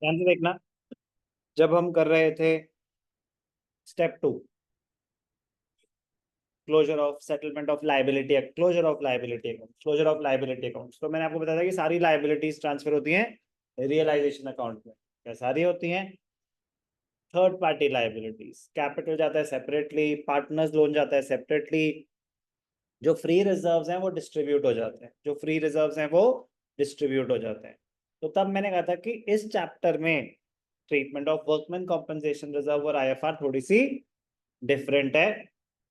ध्यान से देखना, जब हम कर रहे थे step 2, closure of settlement of liability, closure of liability account, closure of liability account, तो मैंने आपको बताया था कि सारी लाइबिलिटीज ट्रांसफर होती हैं रियलाइजेशन अकाउंट में। क्या सारी होती हैं? थर्ड पार्टी लाइबिलिटीज, कैपिटल जाता है सेपरेटली, पार्टनर्स लोन जाता है सेपरेटली, जो फ्री रिजर्व्स हैं वो डिस्ट्रीब्यूट हो जाते हैं, जो फ्री रिजर्व्स हैं वो डिस्ट्रीब्यूट हो जाते हैं। तो तब मैंने कहा था कि इस चैप्टर में treatment of workman compensation reserve और आईएफआर थोड़ी सी डिफरेंट है।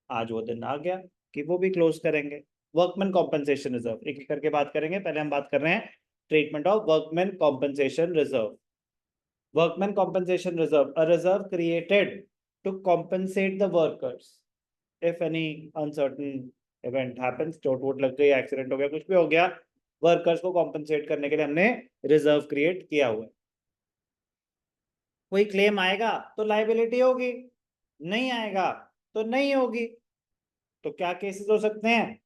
आज वो दिन आ गया कि वो भी क्लोज करेंगे। वर्कमैन कॉम्पनसेशन रिजर्व एक एक करके बात करेंगे। पहले हम बात कर रहे हैं treatment of workman compensation reserve. Workman compensation reserve, a reserve created to compensate the workers if any uncertain event happens, चोट वोट लग गई, एक्सीडेंट हो गया, कुछ भी हो गया, वर्कर्स को कॉम्पनसेट करने के लिए हमने रिजर्व क्रिएट किया हुआ है। कोई क्लेम आएगा तो लाइबिलिटी होगी, नहीं आएगा तो नहीं होगी। तो क्या केसेस हो सकते हैं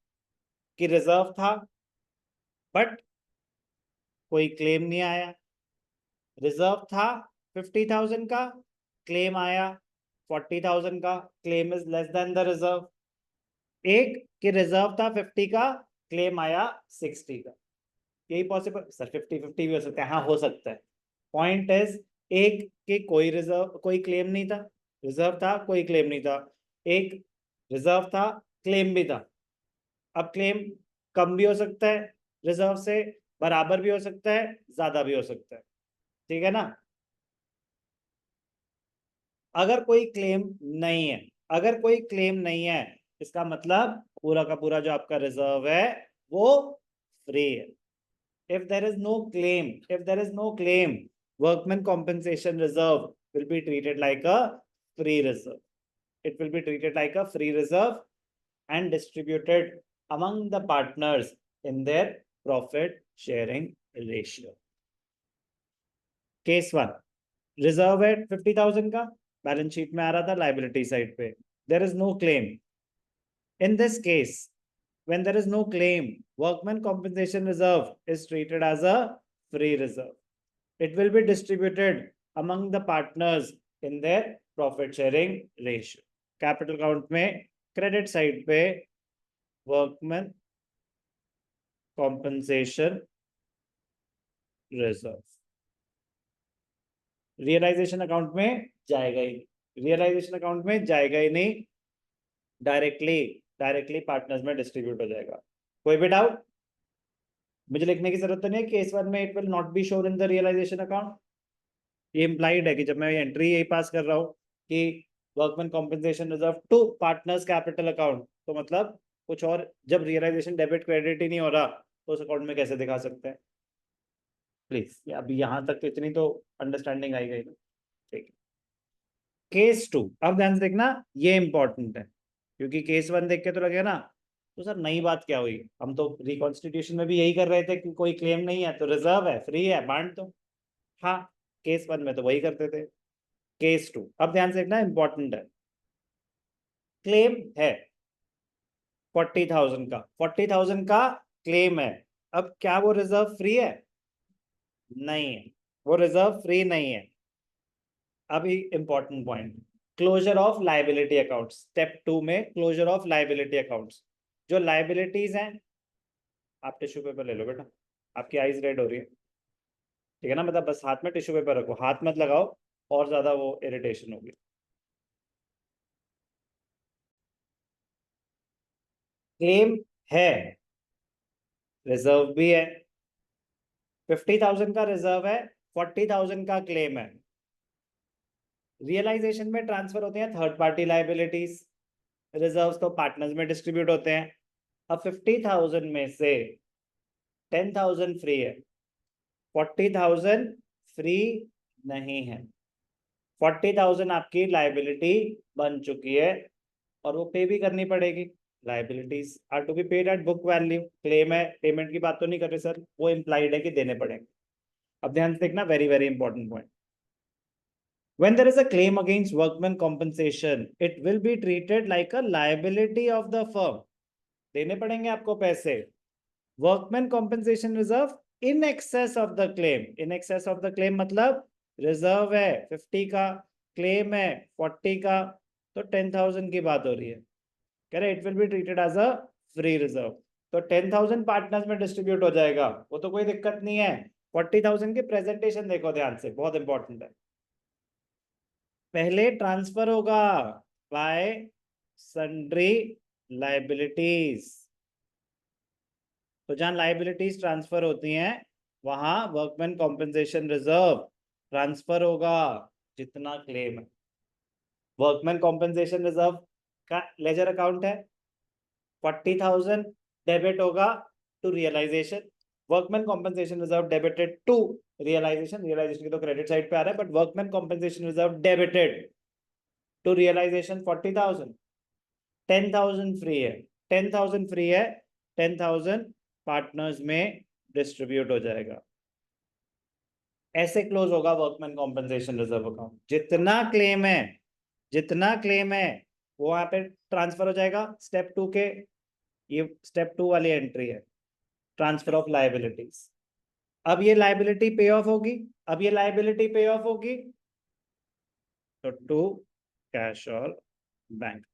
कि रिजर्व था बट कोई क्लेम नहीं आया, रिजर्व था 50,000 का, क्लेम आया 40,000 का, claim is less than the reserve. एक कि रिजर्व था 50 का, क्लेम आया 60 का। यही पॉसिबल सर? 50-50 भी हो सकता है, हाँ हो सकता है। पॉइंट इज, एक कि कोई रिजर्व, कोई क्लेम नहीं था, रिजर्व था कोई क्लेम नहीं था, एक रिजर्व था क्लेम भी था। अब क्लेम कम भी हो सकता है रिजर्व से, बराबर भी हो सकता है, ज्यादा भी हो सकता है, ठीक है ना। अगर कोई क्लेम नहीं है, अगर कोई क्लेम नहीं है, इसका मतलब पूरा का पूरा जो आपका रिजर्व है वो फ्री है। if there is no claim, if there is no claim, workman compensation reserve will be treated like a free reserve. It will be treated like a free reserve and distributed among the partners in their profit sharing ratio. Case 1, reserve है 50,000 का, balance sheet में आ रहा था liability side पे, there is no claim. In this case, when there is no claim, workman compensation reserve is treated as a free reserve. It will be distributed among the partners in their profit sharing ratio. Capital account में credit side पे workman compensation reserve, realisation account में जाएगा ही, realisation account में जाएगा ही नहीं, directly directly partners में डिस्ट्रीब्यूट हो जाएगा। कोई भी डाउट? मुझे लिखने की जरूरत नहीं है केस 1 में it will not be shown in the realisation account. ये इम्प्लाइड है कि जब मैं एंट्री यही पास कर रहा हूँ कि workman compensation reserve to partners capital account, तो मतलब कुछ और, जब रियलाइजेशन डेबिट क्रेडिट ही नहीं हो रहा तो उस अकाउंट में कैसे दिखा सकते हैं? प्लीज अभी यहाँ तक तो इतनी तो अंडरस्टैंडिंग आई गई ना, ठीक है। केस 2, अब ध्यान से देखना, ये इंपॉर्टेंट है क्योंकि केस 1 देख के तो लगेगा ना तो सर नई बात क्या हुई, हम तो रिकॉन्स्टिट्यूशन में भी यही कर रहे थे कि कोई क्लेम नहीं है तो रिजर्व है, फ्री है, बांट दो। हाँ, केस 1 में तो वही करते थे। केस 2, अब ध्यान से देखना, इंपॉर्टेंट है। क्लेम है 40,000 का, 40,000 का क्लेम है। अब क्या वो रिजर्व फ्री है? नहीं है, वो रिजर्व फ्री नहीं है। अभी important point, closure of liability account, step 2 में क्लोजर ऑफ लाइबिलिटी अकाउंट्स। जो लाइबिलिटीज हैं, आप टिश्यू पेपर ले लो बेटा, आपकी आईज रेड हो रही है, ठीक है ना, मतलब बस हाथ में टिश्यू पेपर रखो, हाथ मत लगाओ और ज्यादा वो इरिटेशन होगी। क्लेम है, रिजर्व भी है, 50,000 का रिजर्व है, 40,000 का क्लेम है। रियलाइजेशन में ट्रांसफर होते हैं थर्ड पार्टी लाइबिलिटीज, रिजर्व्स तो पार्टनर्स में डिस्ट्रीब्यूट होते हैं। अब 50,000 में से 10,000 फ्री है, 40,000 फ्री नहीं है। 40,000 आपकी लाइबिलिटी बन चुकी है और वो पे भी करनी पड़ेगी। Liabilities are to be paid at book value, claim है, पेमेंट की बात तो नहीं कर रहे सर, वो इम्प्लाइड है कि देने पड़ेंगे। अब ध्यान से देखना, very very important point, when there is a claim against workman compensation, it will be treated like a liability of the firm. देने पड़ेंगे आपको पैसे। Workman compensation reserve in excess of the claim, in excess of the claim मतलब reserve है 50 का, claim है 40 का, तो 10,000 की बात हो रही है। कह रहे it will be treated as a free reserve, तो 10,000 पार्टनर्स में डिस्ट्रीब्यूट हो जाएगा, वो तो कोई दिक्कत नहीं है। 40,000 की प्रेजेंटेशन देखो ध्यान से, बहुत इंपॉर्टेंट है। पहले ट्रांसफर होगा बाय सन्ड्री लाइबिलिटीज, तो जहां लाइबिलिटीज ट्रांसफर होती हैं वहां वर्कमैन कॉम्पेंसेशन रिजर्व ट्रांसफर होगा जितना क्लेम है। वर्कमैन कॉम्पेंसेशन रिजर्व का लेजर अकाउंट है, 40,000 डेबिट होगा to realisation, workman compensation reserve debited to realisation, realisation की तो क्रेडिट साइड पे आ रहा है, but workman compensation reserve debited to realisation 40,000, 10,000 free है, 10,000 फ्री है, 10,000 पार्टनर्स में डिस्ट्रीब्यूट हो जाएगा। ऐसे क्लोज होगा वर्कमैन कॉम्पेंसेशन रिजर्व अकाउंट, जितना क्लेम है, जितना क्लेम है वो वहां पे ट्रांसफर हो जाएगा। स्टेप 2 के, ये स्टेप 2 वाली एंट्री है, ट्रांसफर ऑफ लाइबिलिटीज। अब ये लाइबिलिटी पे ऑफ होगी, अब ये लाइबिलिटी पे ऑफ होगी, तो टू कैश और बैंक,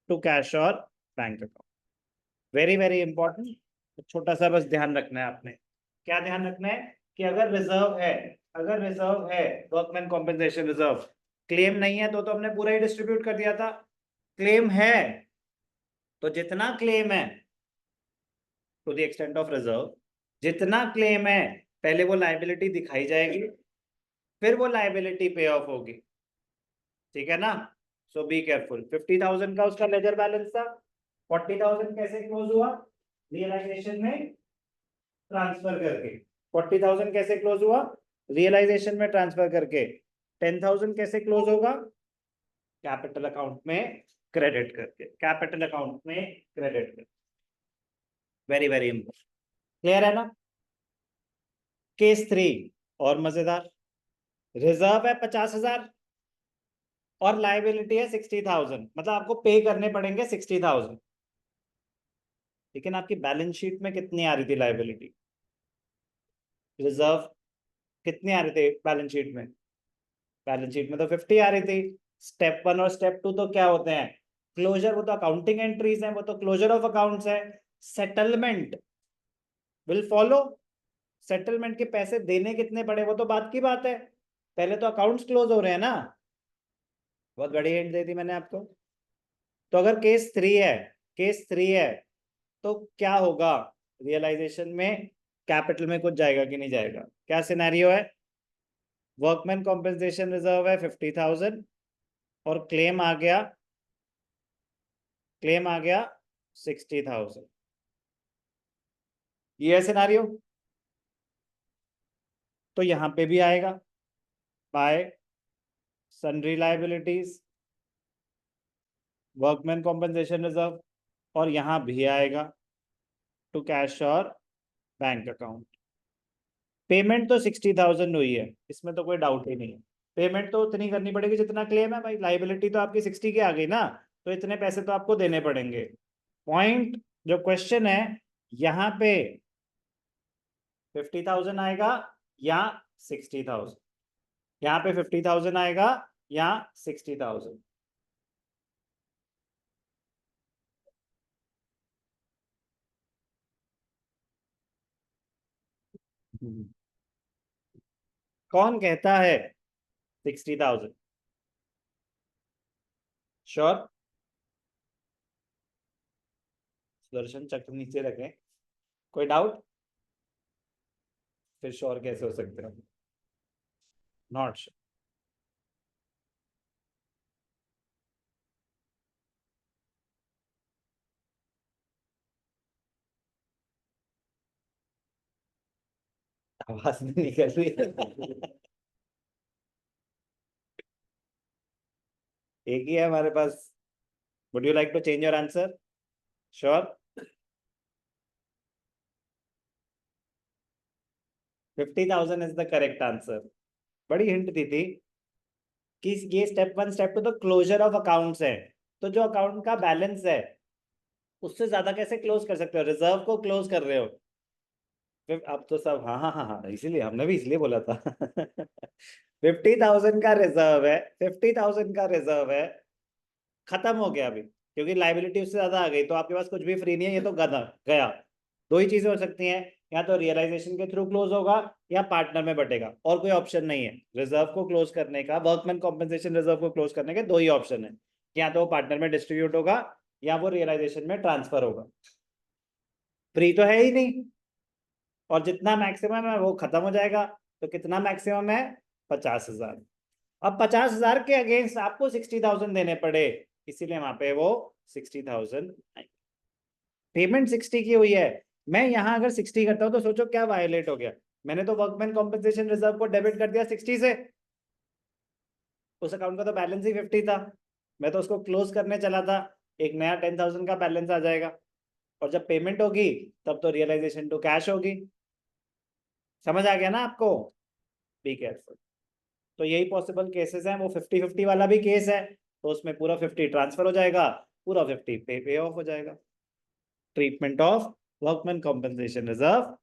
टू कैश और bank account. Very very important, छोटा सा बस ध्यान रखना है आपने। क्या ध्यान रखना है कि अगर रिजर्व है, अगर रिजर्व है वर्कमैन कॉम्पेंसेशन रिजर्व, क्लेम नहीं है तो हमने पूरा ही डिस्ट्रीब्यूट कर दिया था। क्लेम है तो जितना क्लेम है to the extent of reserve, जितना क्लेम है पहले वो लाइबिलिटी दिखाई जाएगी, फिर वो लाइबिलिटी पे ऑफ होगी, ठीक है ना। सो बी केयरफुल। 50,000 का उसका लेजर बैलेंस था, 40,000 कैसे क्लोज हुआ, रियलाइजेशन में ट्रांसफर करके। 40,000 कैसे क्लोज हुआ, रियलाइजेशन में ट्रांसफर करके। 10,000 कैसे क्लोज होगा, कैपिटल अकाउंट में क्रेडिट करके, कैपिटल अकाउंट में क्रेडिट करके। वेरी वेरी इंपॉर्टेंट, क्लियर है ना। केस 3 और मजेदार, रिजर्व है 50,000 और लाइबिलिटी है 60,000, मतलब आपको पे करने पड़ेंगे 60,000, लेकिन आपकी बैलेंस शीट में कितनी आ रही थी लाइबिलिटी, रिजर्व कितनी आ रही थी बैलेंस शीट में, बैलेंस शीट में तो 50 आ रही थी। स्टेप 1 और स्टेप 2 तो क्या होते हैं, क्लोजर, वो तो अकाउंटिंग एंट्रीज हैं, वो तो क्लोजर ऑफ अकाउंट्स है। सेटलमेंट विल फॉलो, सेटलमेंट के पैसे देने कितने पड़े वो तो बात की बात है, पहले तो अकाउंट्स क्लोज हो रहे हैं ना। बहुत बड़ी हिंट दे दी मैंने आपको। तो अगर केस 3 है, केस 3 है तो क्या होगा, रियलाइजेशन में कैपिटल में कुछ जाएगा कि नहीं जाएगा, क्या सिनेरियो है। वर्कमैन कॉम्पेंसेशन रिजर्व है 50,000 और क्लेम आ गया, क्लेम आ गया 60,000, ये है सिनेरियो। तो यहां पे भी आएगा bye sundry liabilities, workman compensation reserve, और यहां भी आएगा टू कैश और बैंक अकाउंट। पेमेंट तो 60,000 हुई है, इसमें तो कोई डाउट ही नहीं है। पेमेंट तो उतनी करनी पड़ेगी जितना क्लेम है भाई, लाइबिलिटी तो आपकी 60 की आ गई ना, तो इतने पैसे तो आपको देने पड़ेंगे। पॉइंट जो क्वेश्चन है, यहाँ पे 50,000 आएगा या 60,000, यहाँ पे 50,000 आएगा या 60,000। कौन कहता है 60,000, श्योर। सुदर्शन चक्र नीचे रखें, कोई डाउट, फिर श्योर कैसे हो सकते हैं, नॉट श्योर। आवाज नहीं निकल रही है। एक ही है हमारे पास। Would you like to change your answer, sure. 50,000 is the correct answer. बड़ी हिंट दी थी कि ये स्टेप 1 स्टेप 2 तो क्लोजर ऑफ अकाउंट्स है, तो जो अकाउंट का बैलेंस है उससे ज्यादा कैसे क्लोज कर सकते हो, रिजर्व को क्लोज कर रहे हो। फिर अब तो सब हाँ हाँ हाँ हाँ, इसीलिए हमने भी इसलिए बोला था। 50,000 का रिजर्व है, 50,000 का रिजर्व है, खत्म हो गया अभी, क्योंकि लाइबिलिटी उससे ज्यादा आ गई, तो आपके पास कुछ भी फ्री नहीं है, ये तो गधा गया। दो ही चीजें हो सकती हैं, या तो रियलाइजेशन के थ्रू क्लोज होगा या पार्टनर में बटेगा, और कोई ऑप्शन नहीं है। रिजर्व को क्लोज करने का, वर्कमैन कॉम्पेंसेशन रिजर्व को क्लोज करने के दो ही ऑप्शन है, या तो वो पार्टनर में डिस्ट्रीब्यूट होगा या वो रियलाइजेशन में ट्रांसफर होगा। फ्री तो है ही नहीं, और जितना मैक्सिमम है वो खत्म हो जाएगा। तो कितना मैक्सिमम है? 50,000। अब 50,000 के अगेंस्ट आपको 60,000 देने पड़े, इसीलिए वहां पे वो 60,000 पेमेंट 60 की हुई है। मैं यहां अगर 60 करता हूं तो सोचो क्या वायलेट हो गया। मैंने तो वर्कमैन कॉम्पेंसेशन रिजर्व को डेबिट कर दिया 60 से, उस अकाउंट का तो बैलेंस ही 50 था, मैं तो उसको क्लोज करने चला था, एक नया 10,000 का बैलेंस आ जाएगा, और जब पेमेंट होगी तब तो रियलाइजेशन टू कैश होगी। समझ आ गया ना आपको? Be careful. तो यही पॉसिबल केसेस हैं, वो 50-50 वाला भी केस है, तो उसमें पूरा 50 ट्रांसफर हो जाएगा, पूरा 50 पे ऑफ हो जाएगा। Treatment of workman compensation reserve